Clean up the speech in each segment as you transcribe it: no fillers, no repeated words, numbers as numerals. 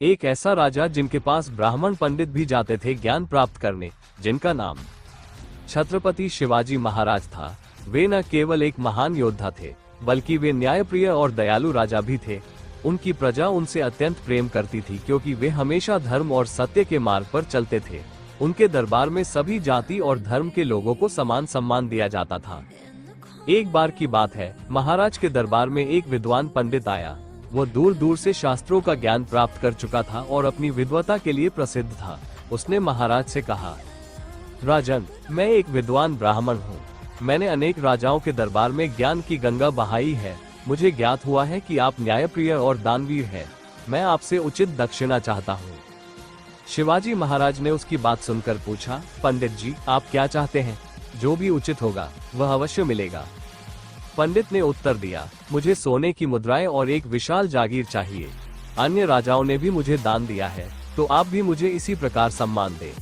एक ऐसा राजा जिनके पास ब्राह्मण पंडित भी जाते थे ज्ञान प्राप्त करने, जिनका नाम छत्रपति शिवाजी महाराज था। वे न केवल एक महान योद्धा थे, बल्कि वे न्यायप्रिय और दयालु राजा भी थे। उनकी प्रजा उनसे अत्यंत प्रेम करती थी, क्योंकि वे हमेशा धर्म और सत्य के मार्ग पर चलते थे। उनके दरबार में सभी जाति और धर्म के लोगों को समान सम्मान दिया जाता था। एक बार की बात है, महाराज के दरबार में एक विद्वान पंडित आया। वो दूर दूर से शास्त्रों का ज्ञान प्राप्त कर चुका था और अपनी विद्वता के लिए प्रसिद्ध था। उसने महाराज से कहा, राजन, मैं एक विद्वान ब्राह्मण हूँ। मैंने अनेक राजाओं के दरबार में ज्ञान की गंगा बहाई है। मुझे ज्ञात हुआ है कि आप न्यायप्रिय और दानवीर हैं। मैं आपसे उचित दक्षिणा चाहता हूँ। शिवाजी महाराज ने उसकी बात सुनकर पूछा, पंडित जी, आप क्या चाहते हैं? जो भी उचित होगा वह अवश्य मिलेगा। पंडित ने उत्तर दिया, मुझे सोने की मुद्राएं और एक विशाल जागीर चाहिए। अन्य राजाओं ने भी मुझे दान दिया है, तो आप भी मुझे इसी प्रकार सम्मान दें।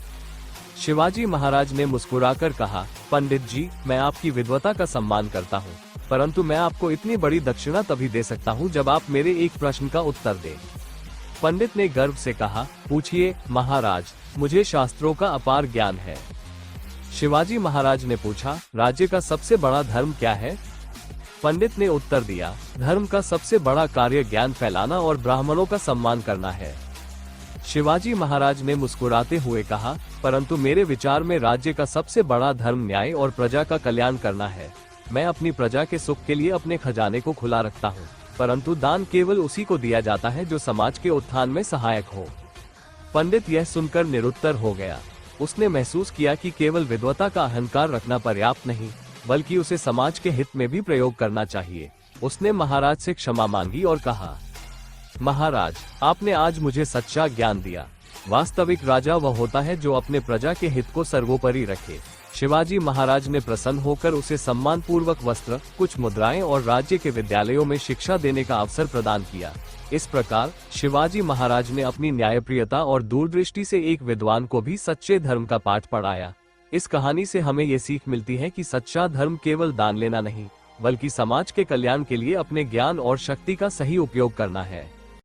शिवाजी महाराज ने मुस्कुराकर कहा, पंडित जी, मैं आपकी विद्वता का सम्मान करता हूँ, परंतु मैं आपको इतनी बड़ी दक्षिणा तभी दे सकता हूँ जब आप मेरे एक प्रश्न का उत्तर दें। पंडित ने गर्व से कहा, पूछिए महाराज, मुझे शास्त्रों का अपार ज्ञान है। शिवाजी महाराज ने पूछा, राज्य का सबसे बड़ा धर्म क्या है? पंडित ने उत्तर दिया, धर्म का सबसे बड़ा कार्य ज्ञान फैलाना और ब्राह्मणों का सम्मान करना है। शिवाजी महाराज ने मुस्कुराते हुए कहा, परंतु मेरे विचार में राज्य का सबसे बड़ा धर्म न्याय और प्रजा का कल्याण करना है। मैं अपनी प्रजा के सुख के लिए अपने खजाने को खुला रखता हूँ, परंतु दान केवल उसी को दिया जाता है जो समाज के उत्थान में सहायक हो। पंडित यह सुनकर निरुत्तर हो गया। उसने महसूस किया कि केवल विद्वता का अहंकार रखना पर्याप्त नहीं, बल्कि उसे समाज के हित में भी प्रयोग करना चाहिए। उसने महाराज से क्षमा मांगी और कहा, महाराज, आपने आज मुझे सच्चा ज्ञान दिया। वास्तविक राजा वह होता है जो अपने प्रजा के हित को सर्वोपरि रखे। शिवाजी महाराज ने प्रसन्न होकर उसे सम्मान पूर्वक वस्त्र, कुछ मुद्राएं और राज्य के विद्यालयों में शिक्षा देने का अवसर प्रदान किया। इस प्रकार शिवाजी महाराज ने अपनी न्यायप्रियता और दूरदृष्टि से एक विद्वान को भी सच्चे धर्म का पाठ पढ़ाया। इस कहानी से हमें ये सीख मिलती है कि सच्चा धर्म केवल दान लेना नहीं, बल्कि समाज के कल्याण के लिए अपने ज्ञान और शक्ति का सही उपयोग करना है।